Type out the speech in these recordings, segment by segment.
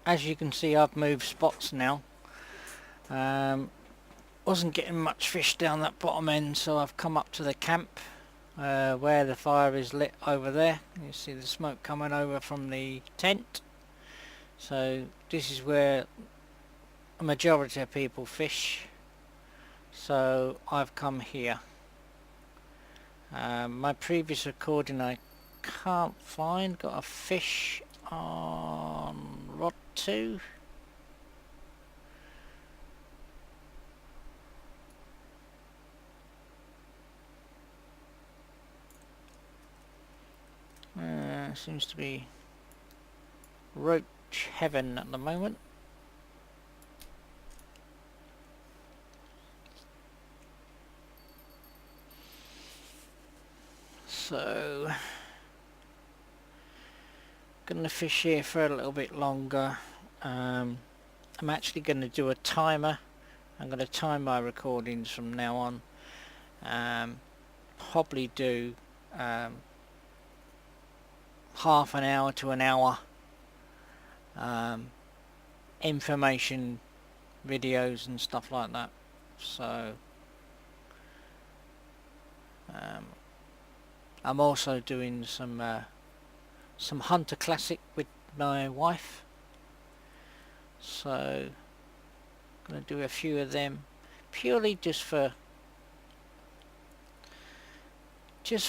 as you can see, I've moved spots now. Wasn't getting much fish down that bottom end, so I've come up to the camp where the fire is lit over there. You see the smoke coming over from the tent. So this is where a majority of people fish. So I've come here. My previous recording I can't find. Got a fish on rod 2. Seems to be roach heaven at the moment. So gonna fish here for a little bit longer. I'm actually going to do a timer. I'm going to time my recordings from now on. Probably do half an hour to an hour information videos and stuff like that. So I'm also doing some Hunter Classic with my wife, so I'm going to do a few of them purely just for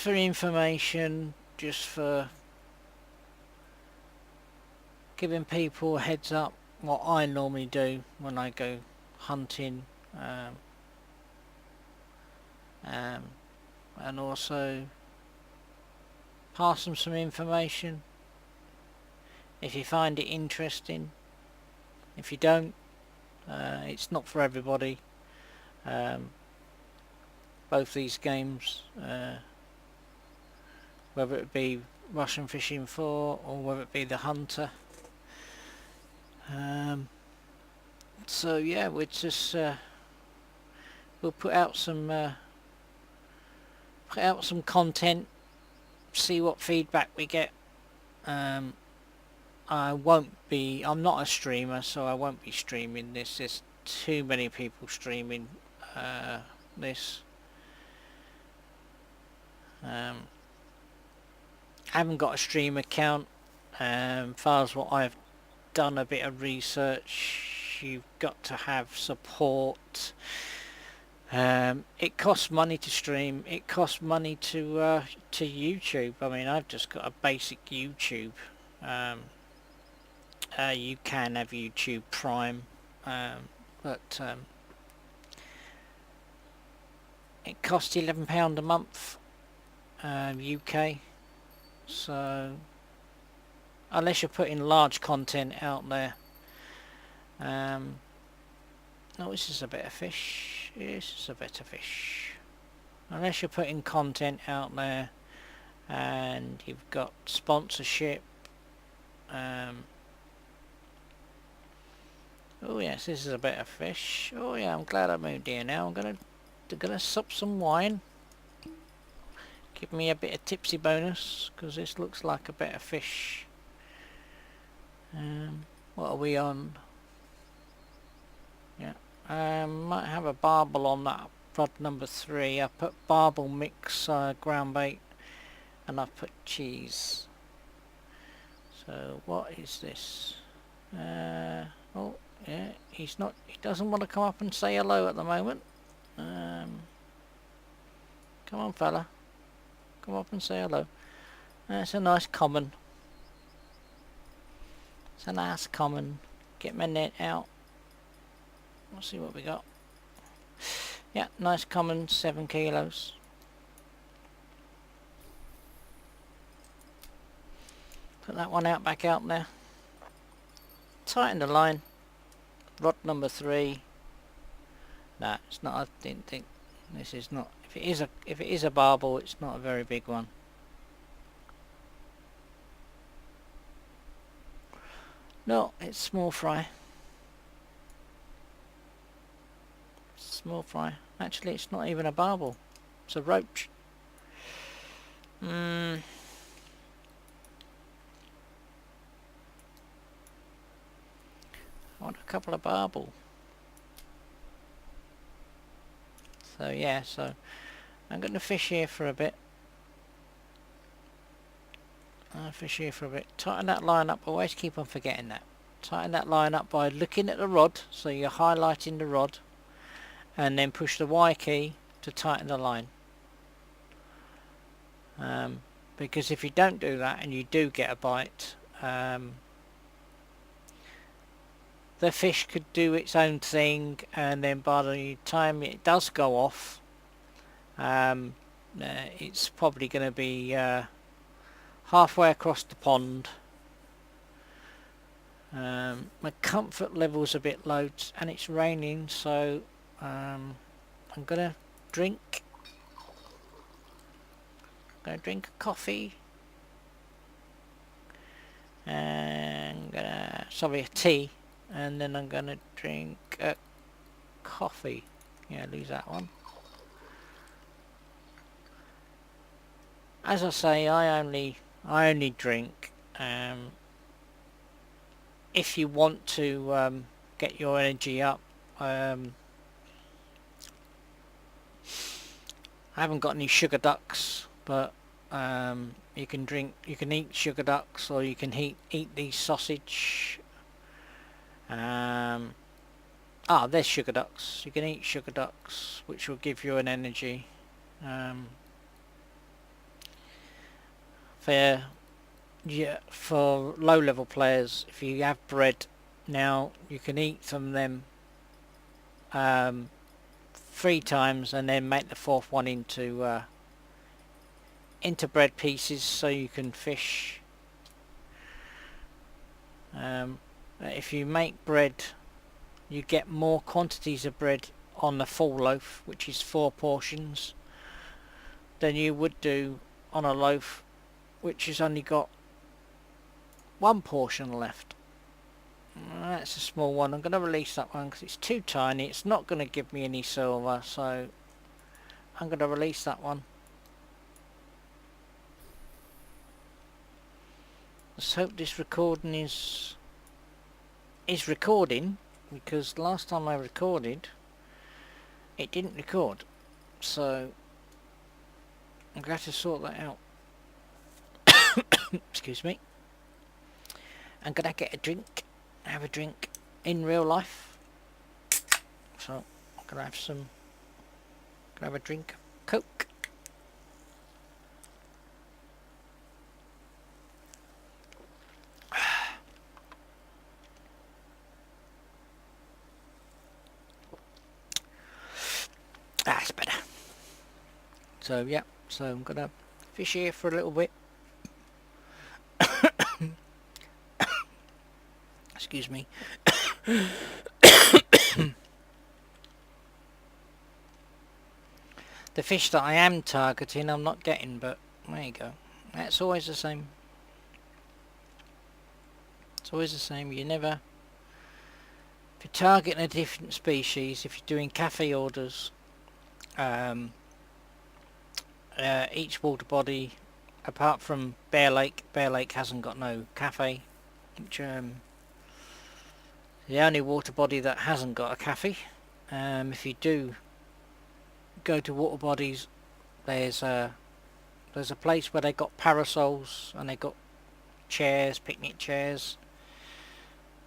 information, just for giving people a heads up what I normally do when I go hunting, and also pass them some information if you find it interesting. If you don't, it's not for everybody. Both these games, whether it be Russian Fishing 4 or whether it be the Hunter, so yeah, we'll just we'll put out some content, see what feedback we get. I'm not a streamer, so I won't be streaming this. There's too many people streaming this. I haven't got a stream account. As far as what I've done a bit of research, you've got to have support. It costs money to stream. It costs money to YouTube. I mean, I've just got a basic YouTube. You can have YouTube Prime, but it costs £11 a month, UK. So unless you're putting large content out there, oh, this is a better fish. This is a better fish. Unless you're putting content out there and you've got sponsorship. Oh yes, this is a better fish. Oh yeah, I'm glad I moved here now. I'm gonna sup some wine. Give me a bit of tipsy bonus, because this looks like a better fish. What are we on? Yeah, might have a barbel on that rod number 3. I put barbel mix ground bait, and I've put cheese. So what is this? Oh yeah, he doesn't want to come up and say hello at the moment. Come on fella, come up and say hello. That's a nice common. It's a nice common. Get my net out. We'll see what we got. Yeah, nice common, 7 kilos. Put that one out, back out there. Tighten the line. Rod number 3. No, it's not. I didn't think this is not. If it is a barbel, it's not a very big one. No, it's small fry. Small fry. Actually, it's not even a barbel. It's a roach. I want a couple of barbel. So yeah, so I'm going to fish here for a bit. I'll fish here for a bit. Tighten that line up. Always keep on forgetting that. Tighten that line up by looking at the rod, so you're highlighting the rod, and then push the Y key to tighten the line. Because if you don't do that and you do get a bite, the fish could do its own thing, and then by the time it does go off, it's probably going to be halfway across the pond. My comfort level's a bit low and it's raining, so I'm gonna drink a coffee and sorry, a tea, and then I'm gonna drink a coffee. Yeah, lose that one. As I say, I only drink if you want to get your energy up. I haven't got any sugar ducks, but you can eat sugar ducks, or you can eat these sausage. There's sugar ducks. You can eat sugar ducks, which will give you an energy. For low level players, if you have bread, now you can eat from them 3 times and then make the 4th one into bread pieces, so you can fish. If you make bread, you get more quantities of bread on the full loaf, which is 4 portions, than you would do on a loaf which has only got 1 portion left. That's a small one. I'm going to release that one because it's too tiny. It's not going to give me any silver, so I'm going to release that one. Let's hope this recording is recording, because last time I recorded it didn't record, so I'm going to have to sort that out. Excuse me. I'm going to get a drink, have a drink in real life, so I'm going to have a drink of Coke. That's better. So yeah, so I'm going to fish here for a little bit. Excuse me. The fish that I am targeting I'm not getting, but there you go. That's always the same. It's always the same. You never... If you're targeting a different species, if you're doing cafe orders, each water body, apart from Bear Lake hasn't got no cafe, which the only water body that hasn't got a cafe. If you do go to water bodies, there's a place where they got parasols and they got chairs, picnic chairs.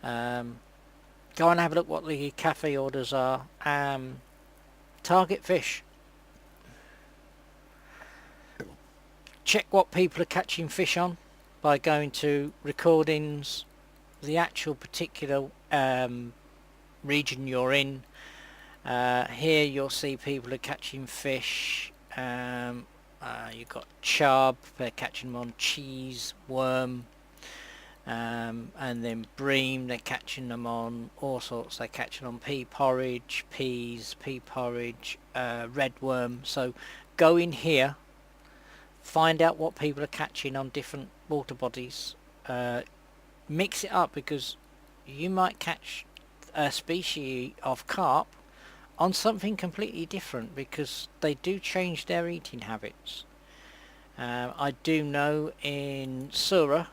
Go and have a look what the cafe orders are. Target fish. Check what people are catching fish on by going to recordings, the actual particular region you're in. Here you'll see people are catching fish. You've got chub, they're catching them on cheese, worm, and then bream, they're catching them on all sorts. They're catching on pea porridge, peas, pea porridge, red worm. So go in here, find out what people are catching on different water bodies, mix it up, because you might catch a species of carp on something completely different, because they do change their eating habits. I do know in Sura,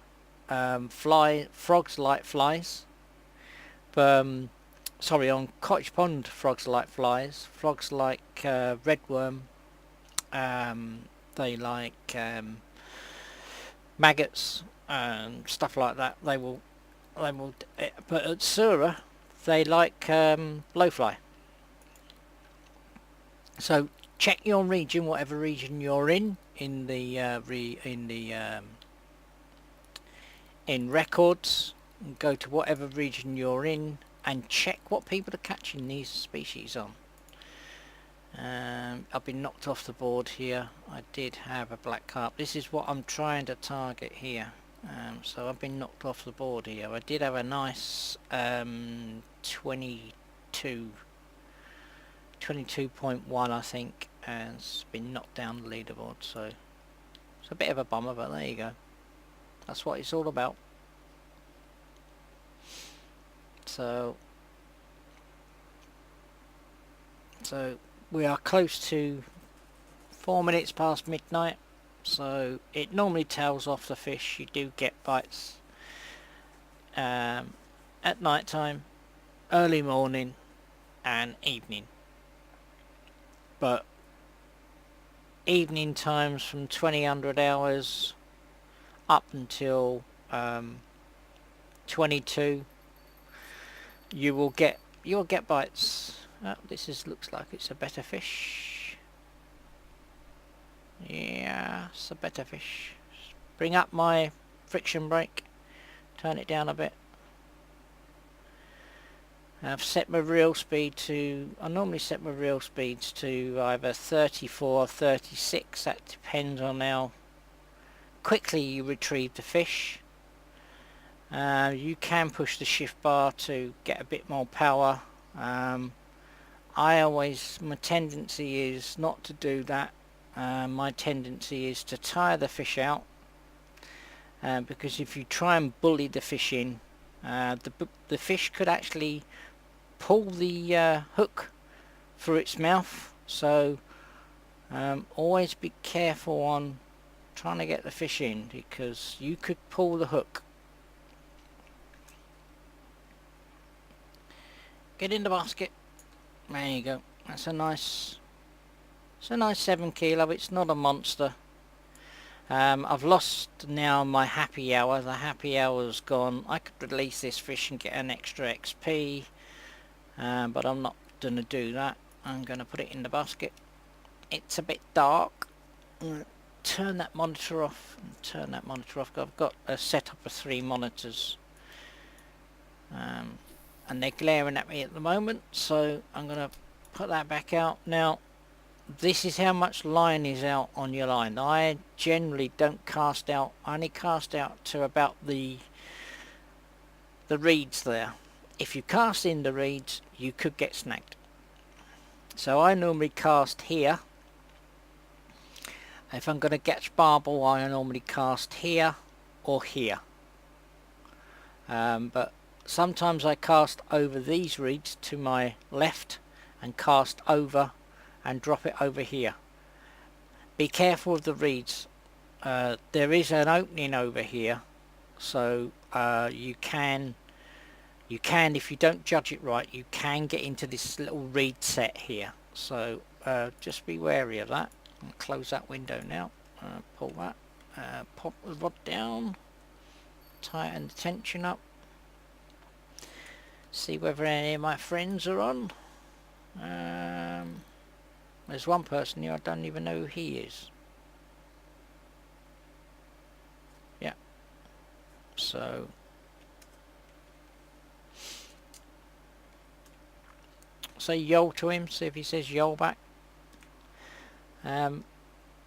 frogs like flies. sorry, on Cottage Pond, frogs like flies. Frogs like redworm. They like maggots and stuff like that. They will. But at Sura, they like blowfly. So check your region, whatever region you're in the in records. Go to whatever region you're in and check what people are catching these species on. I've been knocked off the board here. I did have a black carp. This is what I'm trying to target here. So I've been knocked off the board here. I did have a nice 22.1 I think, and it's been knocked down the leaderboard, so it's a bit of a bummer, but there you go. That's what it's all about. So we are close to 4 minutes past midnight, so it normally tails off the fish. You do get bites at night time, early morning and evening, but evening times from 2000 hours up until 22, you'll get bites. This looks like it's a better fish. Yeah, it's a better fish. Bring up my friction brake, turn it down a bit. I've set my reel speed to, I normally set my reel speeds to either 34 or 36. That depends on how quickly you retrieve the fish. You can push the shift bar to get a bit more power. My tendency is not to do that. My tendency is to tire the fish out, because if you try and bully the fish in, the fish could actually pull the hook through its mouth. So always be careful on trying to get the fish in, because you could pull the hook. Get in the basket. There you go. That's a nice 7 kilo. It's not a monster. I've lost now my happy hour. The happy hour's gone. I could release this fish and get an extra XP, but I'm not going to do that. I'm going to put it in the basket. It's a bit dark. Turn that monitor off. Turn that monitor off. I've got a setup of 3 monitors. And they're glaring at me at the moment, so I'm going to put that back out. Now, this is how much line is out on your line. I generally don't cast out. I only cast out to about the reeds there. If you cast in the reeds, you could get snagged. So I normally cast here. If I'm going to catch barbel, I normally cast here or here. But sometimes I cast over these reeds to my left and cast over and drop it over here. Be careful of the reeds. There is an opening over here, so you can, if you don't judge it right, you can get into this little reed set here. So just be wary of that. I'll close that window now. Pull that. Pop the rod down. Tighten the tension up. See whether any of my friends are on. There's one person here, I don't even know who he is. Yeah. So say yo to him, see if he says yo back.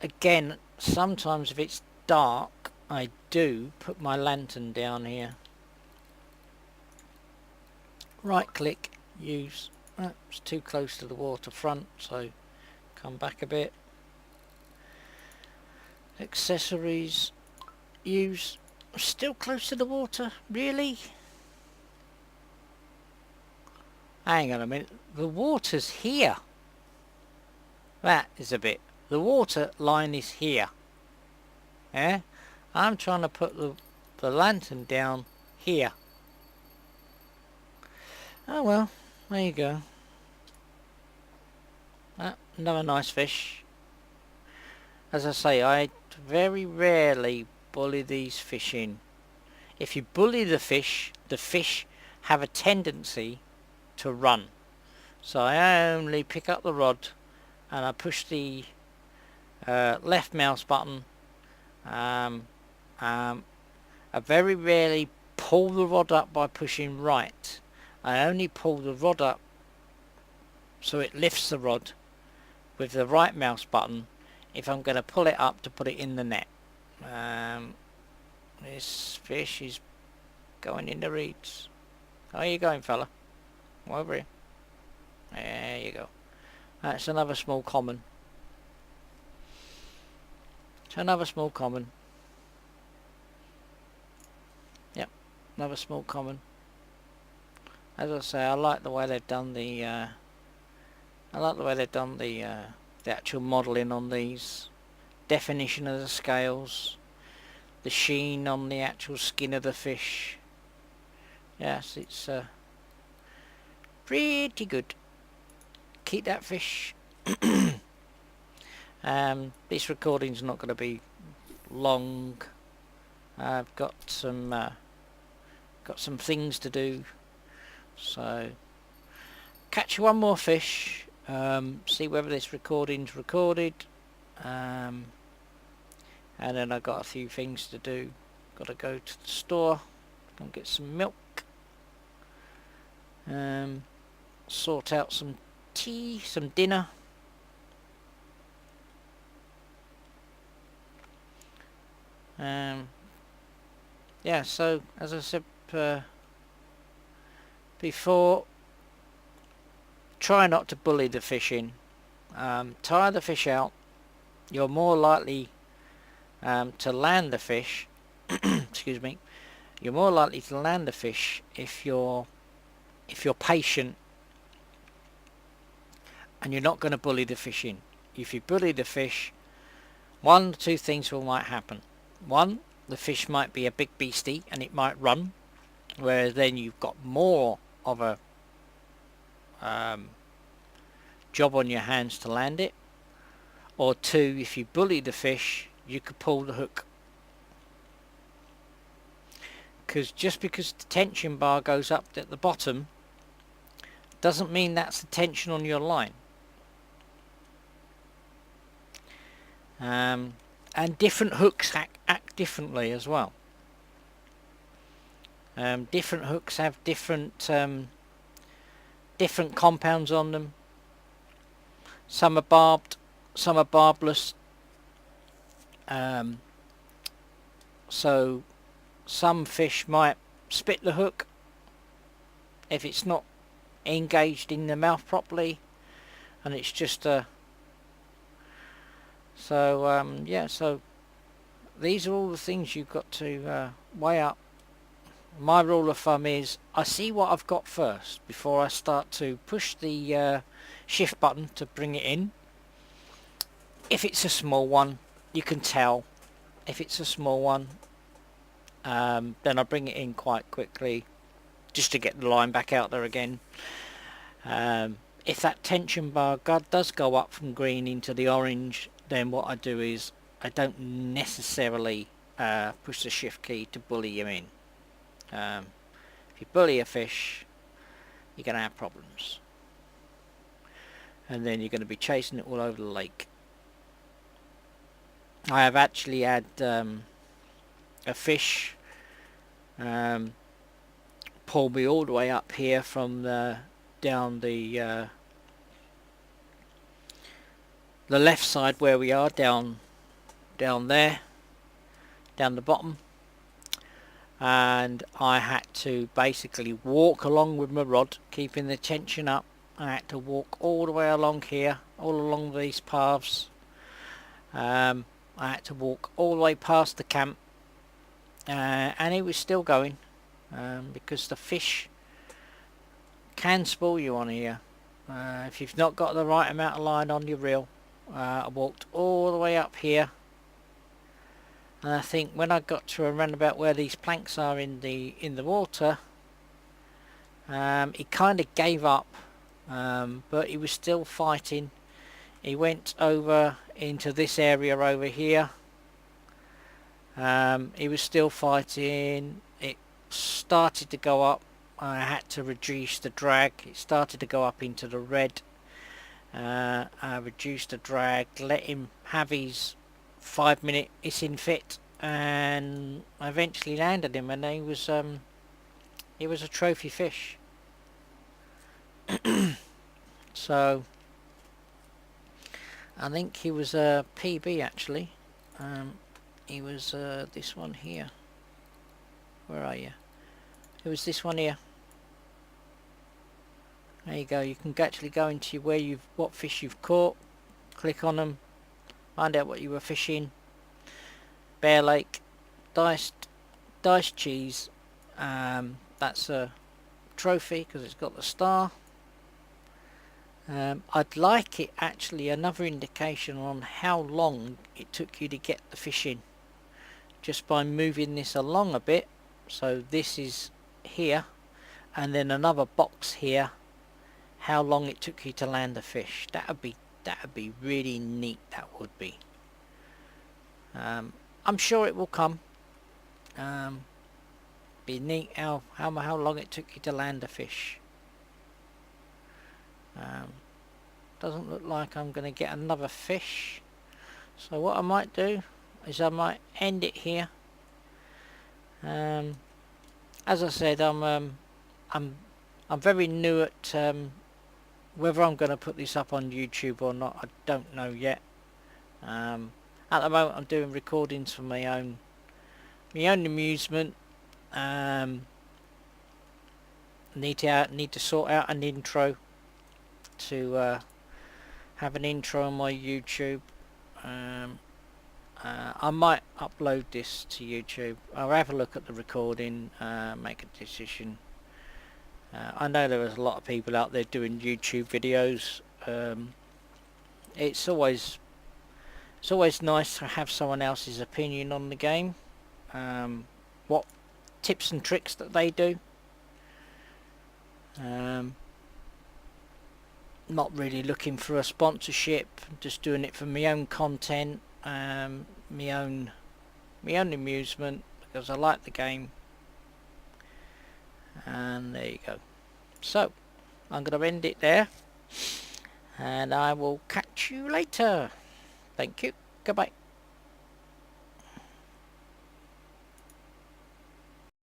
Again, sometimes if it's dark, I do put my lantern down here. Right click, use. It's too close to the waterfront, so come back a bit. Accessories, use. Still close to the water, really? Hang on a minute, the water's here. That is a bit. The water line is here. Yeah? I'm trying to put the lantern down here. Oh well, there you go. Another nice fish. As I say, I very rarely bully these fish in. If you bully the fish have a tendency to run. So I only pick up the rod and I push the left mouse button. I very rarely pull the rod up by pushing right. I only pull the rod up so it lifts the rod with the right mouse button if I'm going to pull it up to put it in the net. This fish is going in the reeds. How are you going, fella? Come over here. There you go. That's another small common. It's another small common. Yep, another small common. As I say, I like the way they've done the the actual modelling on these. Definition of the scales. The sheen on the actual skin of the fish. Yes, it's pretty good. Keep that fish. This recording's not going to be long. I've got some things to do, so catch one more fish. See whether this recording's recorded, and then I've got a few things to do. Got to go to the store and get some milk. Sort out some tea, some dinner. Yeah, so as I said before, try not to bully the fish in. Tire the fish out. You're more likely to land the fish. Excuse me. You're more likely to land the fish if you're patient and you're not going to bully the fish in. If you bully the fish, one or two things might happen. One, the fish might be a big beastie and it might run, whereas then you've got more of a job on your hands to land it. Or two, if you bully the fish, you could pull the hook. Because just because the tension bar goes up at the bottom doesn't mean that's the tension on your line. And different hooks act differently as well. Different hooks have different compounds on them. Some are barbed, some are barbless. So some fish might spit the hook if it's not engaged in the mouth properly, and it's just a yeah, so these are all the things you've got to weigh up. My rule of thumb is I see what I've got first before I start to push the shift button to bring it in. If it's a small one, you can tell. If it's a small one, then I bring it in quite quickly just to get the line back out there again. If that tension bar does go up from green into the orange, then what I do is I don't necessarily push the shift key to bully you in. If you bully a fish, you're going to have problems, and then you're going to be chasing it all over the lake. I have actually had a fish pull me all the way up here from down the left side where we are, down there, down the bottom, and I had to basically walk along with my rod, keeping the tension up. I had to walk all the way along here, all along these paths. I had to walk all the way past the camp, and it was still going, because the fish can spoil you on here if you've not got the right amount of line on your reel. I walked all the way up here, and I think when I got to around about where these planks are in the water, He kind of gave up, but he was still fighting. He went over into this area over here. He was still fighting. It started to go up. I had to reduce the drag. It started to go up into the red. I reduced the drag, let him have his 5-minute hissing fit, and I eventually landed him, and he was a trophy fish. So I think he was a PB actually. He was this one here. Where are you? It was this one here. There you go. You can actually go into what fish you've caught, click on them, find out what you were fishing. Bear Lake, diced cheese. That's a trophy because it's got the star. I'd like it actually another indication on how long it took you to get the fish in, just by moving this along a bit. So this is here, and then another box here. How long it took you to land the fish? That'd be really neat. That would be. I'm sure it will come. Be neat how long it took you to land a fish. Doesn't look like I'm going to get another fish. So what I might do is I might end it here. As I said, I'm very new at whether I'm going to put this up on YouTube or not. I don't know yet. At the moment, I'm doing recordings for my own amusement. Need to sort out an intro to have an intro on my YouTube. I might upload this to YouTube. I'll have a look at the recording, make a decision. I know there is a lot of people out there doing YouTube videos. It's always nice to have someone else's opinion on the game. What tips and tricks that they do. Not really looking for a sponsorship, just doing it for my own content, my own amusement, because I like the game. And there you go. So I'm going to end it there, and I will catch you later. Thank you. Goodbye.